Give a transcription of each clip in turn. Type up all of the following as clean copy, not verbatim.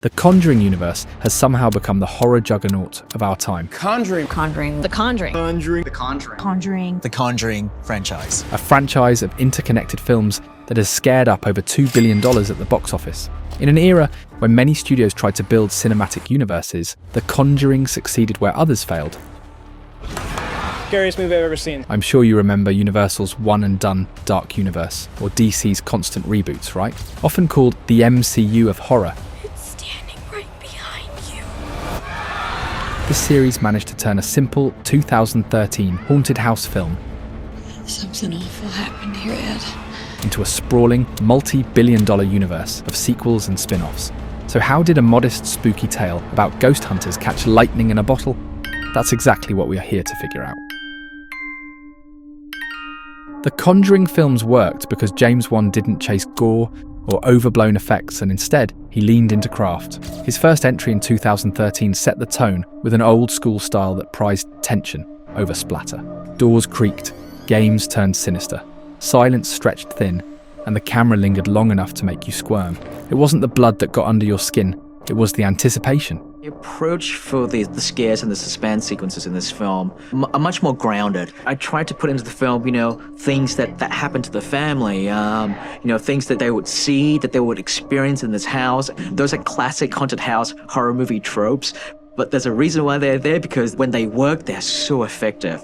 The Conjuring universe has somehow become the horror juggernaut of our time. Conjuring. Conjuring. The Conjuring. Conjuring. The Conjuring. Conjuring. The Conjuring franchise. A franchise of interconnected films that has scared up over $2 billion at the box office. In an era when many studios tried to build cinematic universes, The Conjuring succeeded where others failed. Scariest movie I've ever seen. I'm sure you remember Universal's one and done Dark Universe, or DC's constant reboots, right? Often called the MCU of horror. This series managed to turn a simple 2013 haunted house film Something awful happened here, Ed. into a sprawling, multi-billion-dollar universe of sequels and spin-offs. So how did a modest, spooky tale about ghost hunters catch lightning in a bottle? That's exactly what we are here to figure out. The Conjuring films worked because James Wan didn't chase gore or overblown effects, and instead he leaned into craft. His first entry in 2013 set the tone with an old-school style that prized tension over splatter. Doors creaked, games turned sinister, silence stretched thin, and the camera lingered long enough to make you squirm. It wasn't the blood that got under your skin, it was the anticipation. The approach for the scares and the suspense sequences in this film are much more grounded. I tried to put into the film, things that happened to the family, things that they would see, that they would experience in this house. Those are classic haunted house horror movie tropes, but there's a reason why they're there, because when they work, they're so effective.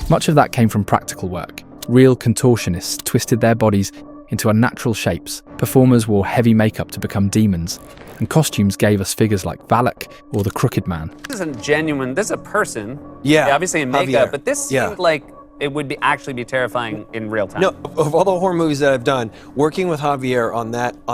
Much of that came from practical work. Real contortionists twisted their bodies into unnatural shapes, performers wore heavy makeup to become demons, and costumes gave us figures like Valak or the Crooked Man. This isn't genuine, this is a person. Yeah. Obviously in makeup, Javier. but this Yeah. seemed like it would actually be terrifying in real time. No, of all the horror movies that I've done, working with Javier on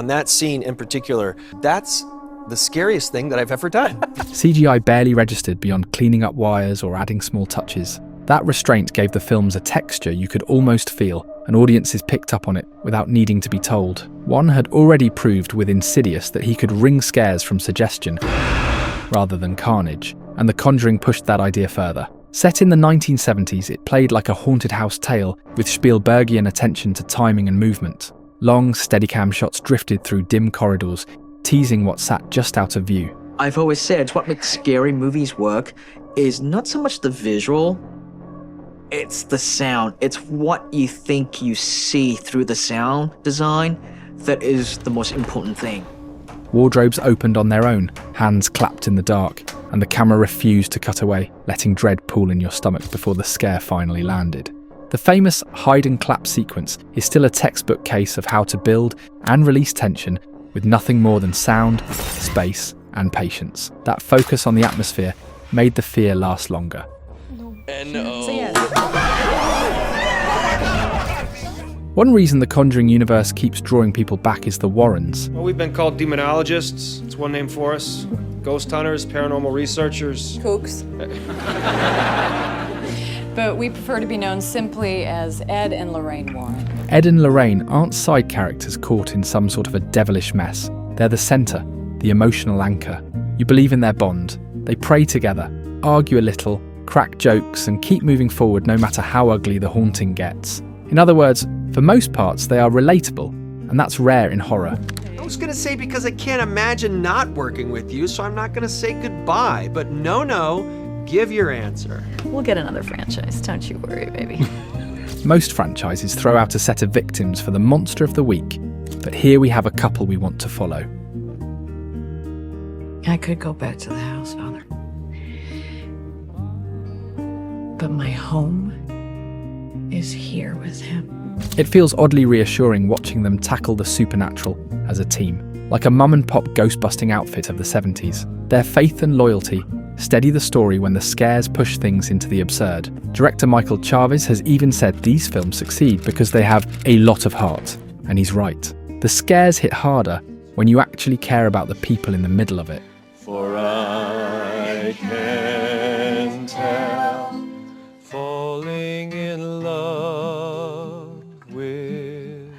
that scene in particular, that's the scariest thing that I've ever done. CGI barely registered beyond cleaning up wires or adding small touches. That restraint gave the films a texture you could almost feel, and audiences picked up on it without needing to be told. One had already proved with Insidious that he could wring scares from suggestion rather than carnage, and The Conjuring pushed that idea further. Set in the 1970s, it played like a haunted house tale with Spielbergian attention to timing and movement. Long, steadicam shots drifted through dim corridors, teasing what sat just out of view. I've always said what makes scary movies work is not so much the visual, it's the sound. It's what you think you see through the sound design that is the most important thing. Wardrobes opened on their own, hands clapped in the dark, and the camera refused to cut away, letting dread pool in your stomach before the scare finally landed. The famous hide and clap sequence is still a textbook case of how to build and release tension with nothing more than sound, space, and patience. That focus on the atmosphere made the fear last longer. One reason the Conjuring universe keeps drawing people back is the Warrens. Well, we've been called demonologists. It's one name for us. Ghost hunters, paranormal researchers. Kooks. But we prefer to be known simply as Ed and Lorraine Warren. Ed and Lorraine aren't side characters caught in some sort of a devilish mess. They're the centre, the emotional anchor. You believe in their bond. They pray together, argue a little, crack jokes, and keep moving forward no matter how ugly the haunting gets. In other words, for most parts, they are relatable, and that's rare in horror. I was gonna say because I can't imagine not working with you, so I'm not gonna say goodbye, but no, give your answer. We'll get another franchise, don't you worry, baby. Most franchises throw out a set of victims for the monster of the week, but here we have a couple we want to follow. I could go back to the house, Father. But my home is here with him. It feels oddly reassuring watching them tackle the supernatural as a team, like a mum-and-pop ghost-busting outfit of the 70s. Their faith and loyalty steady the story when the scares push things into the absurd. Director Michael Chaves has even said these films succeed because they have a lot of heart, and he's right. The scares hit harder when you actually care about the people in the middle of it. For I can tell, falling in love with.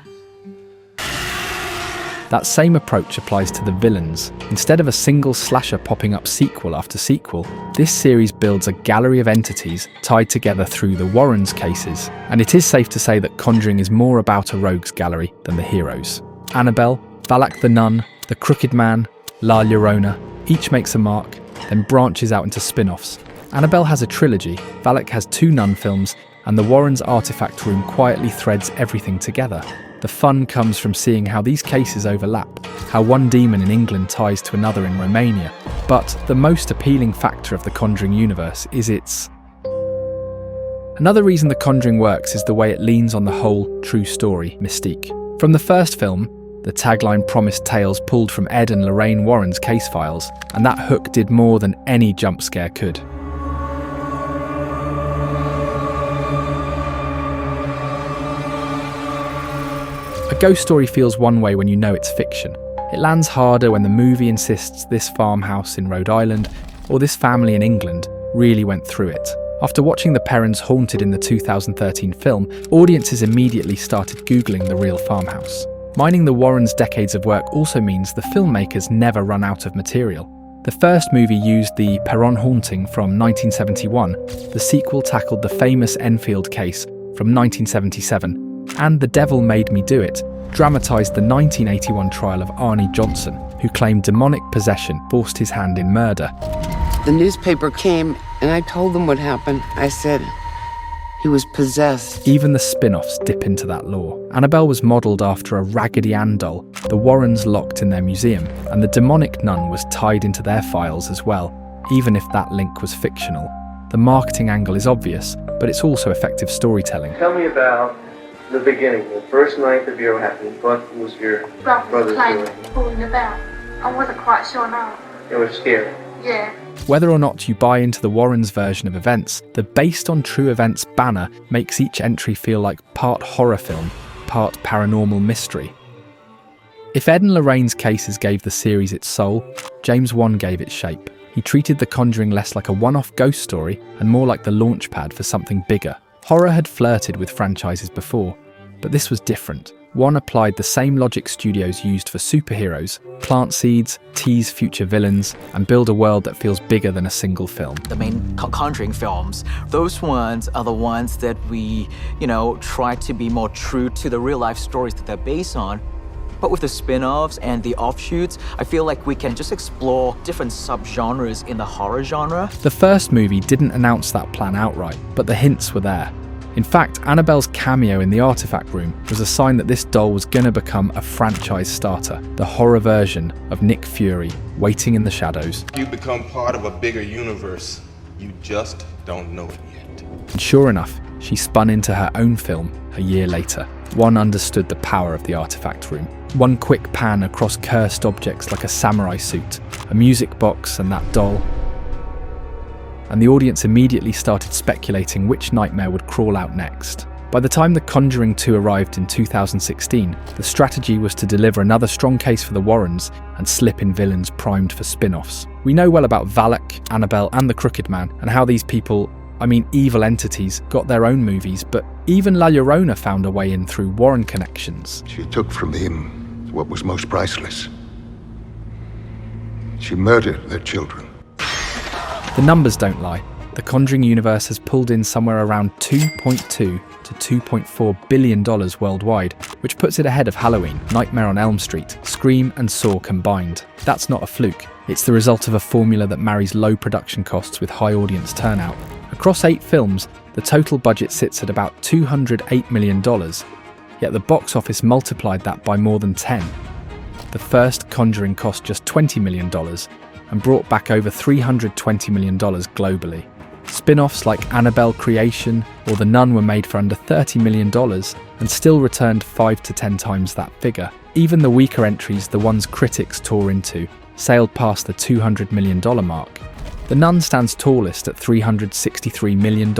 That same approach applies to the villains. Instead of a single slasher popping up sequel after sequel, this series builds a gallery of entities tied together through the Warrens cases. And it is safe to say that Conjuring is more about a rogues gallery than the heroes. Annabelle, Valak the Nun, The Crooked Man, La Llorona, each makes a mark, then branches out into spin-offs. Annabelle has a trilogy, Valak has 2 Nun films, and the Warrens' artifact room quietly threads everything together. The fun comes from seeing how these cases overlap, how one demon in England ties to another in Romania. But the most appealing factor of the Conjuring universe is its... Another reason The Conjuring works is the way it leans on the whole true story mystique. From the first film, the tagline promised tales pulled from Ed and Lorraine Warren's case files, and that hook did more than any jump scare could. A ghost story feels one way when you know it's fiction. It lands harder when the movie insists this farmhouse in Rhode Island or this family in England really went through it. After watching the Perrons haunted in the 2013 film, audiences immediately started Googling the real farmhouse. Mining the Warrens' decades of work also means the filmmakers never run out of material. The first movie used the Perron haunting from 1971, the sequel tackled the famous Enfield case from 1977, and The Devil Made Me Do It dramatised the 1981 trial of Arnie Johnson, who claimed demonic possession forced his hand in murder. The newspaper came and I told them what happened. I said he was possessed. Even the spin-offs dip into that lore. Annabelle was modelled after a Raggedy Ann doll, the Warrens locked in their museum, and the demonic nun was tied into their files as well, even if that link was fictional. The marketing angle is obvious, but it's also effective storytelling. Tell me about the beginning, the first night the bureau happened. What was your brother's doing? Pulling the bell. I wasn't quite sure now. It was scary. Yeah. Whether or not you buy into the Warrens' version of events, the based on true events banner makes each entry feel like part horror film, part paranormal mystery. If Ed and Lorraine's cases gave the series its soul, James Wan gave it shape. He treated The Conjuring less like a one-off ghost story and more like the launchpad for something bigger. Horror had flirted with franchises before, but this was different. One applied the same logic studios used for superheroes, plant seeds, tease future villains, and build a world that feels bigger than a single film. The main Conjuring films, those ones are the ones that we, try to be more true to the real life stories that they're based on. But with the spin-offs and the offshoots, I feel like we can just explore different subgenres in the horror genre. The first movie didn't announce that plan outright, but the hints were there. In fact, Annabelle's cameo in the artifact room was a sign that this doll was going to become a franchise starter, the horror version of Nick Fury, waiting in the shadows. You become part of a bigger universe. You just don't know it yet. And sure enough, she spun into her own film a year later. One understood the power of the artifact room. One quick pan across cursed objects like a samurai suit, a music box and that doll. And the audience immediately started speculating which nightmare would crawl out next. By the time The Conjuring 2 arrived in 2016, the strategy was to deliver another strong case for the Warrens and slip in villains primed for spin-offs. We know well about Valak, Annabelle and the Crooked Man, and how these people, evil entities, got their own movies, but even La Llorona found a way in through Warren connections. She took from him what was most priceless. She murdered their children. The numbers don't lie. The Conjuring universe has pulled in somewhere around $2.2 to $2.4 billion worldwide, which puts it ahead of Halloween, Nightmare on Elm Street, Scream and Saw combined. That's not a fluke. It's the result of a formula that marries low production costs with high audience turnout. Across 8 films, the total budget sits at about $208 million, yet the box office multiplied that by more than 10. The first Conjuring cost just $20 million, and brought back over $320 million globally. Spin-offs like Annabelle Creation or The Nun were made for under $30 million and still returned 5 to 10 times that figure. Even the weaker entries, the ones critics tore into, sailed past the $200 million mark. The Nun stands tallest at $363 million,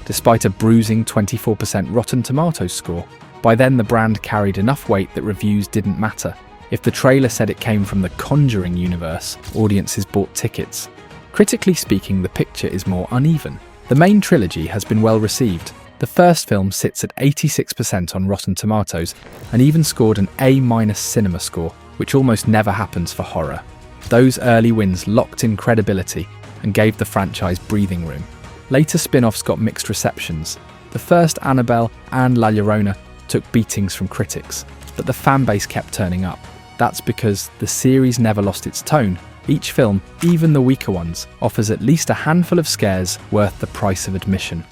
despite a bruising 24% Rotten Tomatoes score. By then the brand carried enough weight that reviews didn't matter. If the trailer said it came from the Conjuring universe, audiences bought tickets. Critically speaking, the picture is more uneven. The main trilogy has been well received. The first film sits at 86% on Rotten Tomatoes and even scored an A- cinema score, which almost never happens for horror. Those early wins locked in credibility and gave the franchise breathing room. Later spin-offs got mixed receptions. The first Annabelle and La Llorona took beatings from critics, but the fan base kept turning up. That's because the series never lost its tone. Each film, even the weaker ones, offers at least a handful of scares worth the price of admission.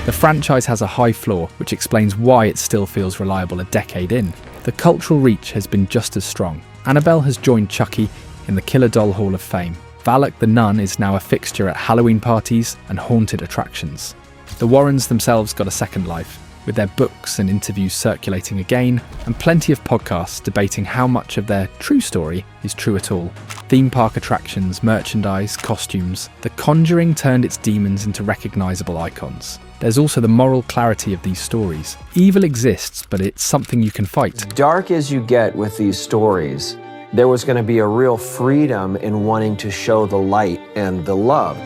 The franchise has a high floor, which explains why it still feels reliable a decade in. The cultural reach has been just as strong. Annabelle has joined Chucky in the Killer Doll Hall of Fame. Valak the Nun is now a fixture at Halloween parties and haunted attractions. The Warrens themselves got a second life, with their books and interviews circulating again, and plenty of podcasts debating how much of their true story is true at all. Theme park attractions, merchandise, costumes. The Conjuring turned its demons into recognisable icons. There's also the moral clarity of these stories. Evil exists, but it's something you can fight. Dark as you get with these stories, there was going to be a real freedom in wanting to show the light and the love.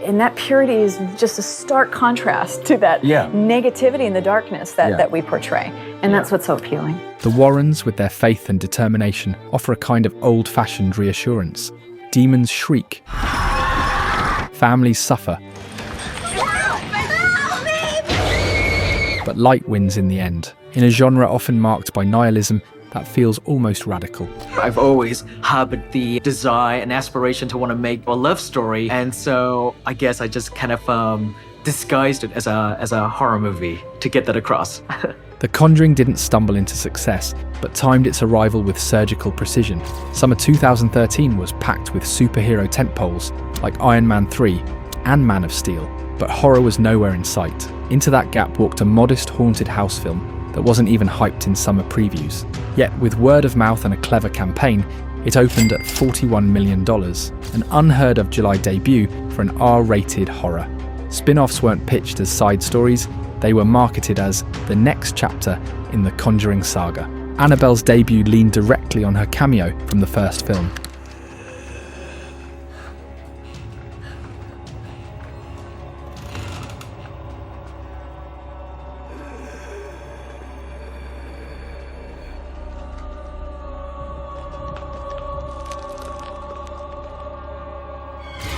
And that purity is just a stark contrast to that negativity and the darkness that we portray. And that's what's so appealing. The Warrens, with their faith and determination, offer a kind of old-fashioned reassurance. Demons shriek. Families suffer. But light wins in the end. In a genre often marked by nihilism, that feels almost radical. I've always harbored the desire and aspiration to want to make a love story, and so I guess I just kind of disguised it as a horror movie to get that across. The Conjuring didn't stumble into success, but timed its arrival with surgical precision. Summer 2013 was packed with superhero tentpoles like Iron Man 3 and Man of Steel, but horror was nowhere in sight. Into that gap walked a modest haunted house film that wasn't even hyped in summer previews. Yet with word of mouth and a clever campaign, it opened at $41 million, an unheard of July debut for an R-rated horror. Spin-offs weren't pitched as side stories, they were marketed as the next chapter in the Conjuring saga. Annabelle's debut leaned directly on her cameo from the first film.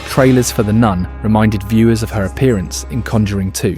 Trailers for The Nun reminded viewers of her appearance in Conjuring 2.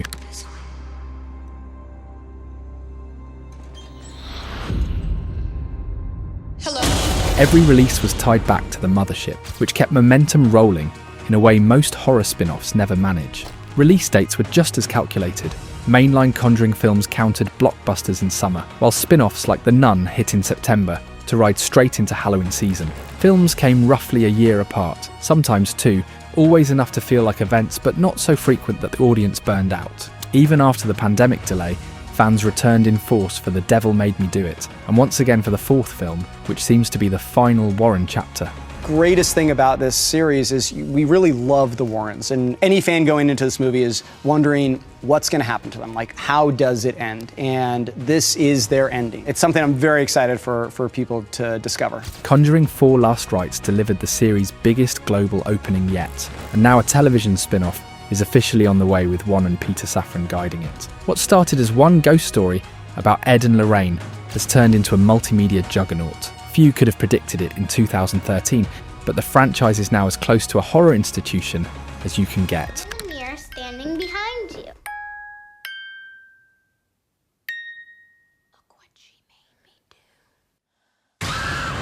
Every release was tied back to the mothership, which kept momentum rolling in a way most horror spin-offs never manage. Release dates were just as calculated. Mainline Conjuring films countered blockbusters in summer, while spin-offs like The Nun hit in September to ride straight into Halloween season. Films came roughly a year apart, sometimes two, always enough to feel like events, but not so frequent that the audience burned out. Even after the pandemic delay, fans returned in force for The Devil Made Me Do It, and once again for the fourth film, which seems to be the final Warren chapter. Greatest thing about this series is we really love the Warrens, and any fan going into this movie is wondering what's going to happen to them, like how does it end? And this is their ending. It's something I'm very excited for people to discover. Conjuring 4 Last Rites delivered the series' biggest global opening yet, and now a television spin-off is officially on the way with Wan and Peter Safran guiding it. What started as one ghost story about Ed and Lorraine has turned into a multimedia juggernaut. Few could have predicted it in 2013, but the franchise is now as close to a horror institution as you can get. Mirror standing behind you.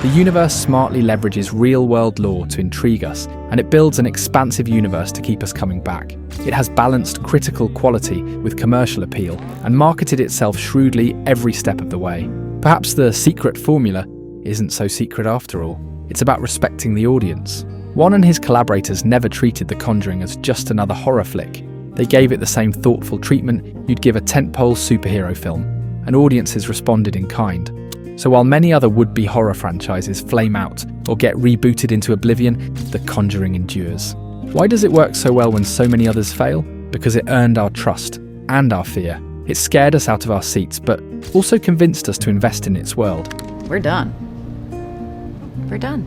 The universe smartly leverages real-world lore to intrigue us, and it builds an expansive universe to keep us coming back. It has balanced critical quality with commercial appeal, and marketed itself shrewdly every step of the way. Perhaps the secret formula isn't so secret after all. It's about respecting the audience. Wan and his collaborators never treated The Conjuring as just another horror flick. They gave it the same thoughtful treatment you'd give a tentpole superhero film, and audiences responded in kind. So while many other would-be horror franchises flame out or get rebooted into oblivion, The Conjuring endures. Why does it work so well when so many others fail? Because it earned our trust and our fear. It scared us out of our seats, but also convinced us to invest in its world. We're done. We're done.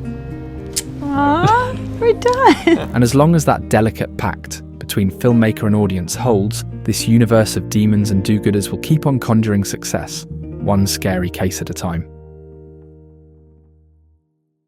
Aww, we're done. And as long as that delicate pact between filmmaker and audience holds, this universe of demons and do-gooders will keep on conjuring success, one scary case at a time.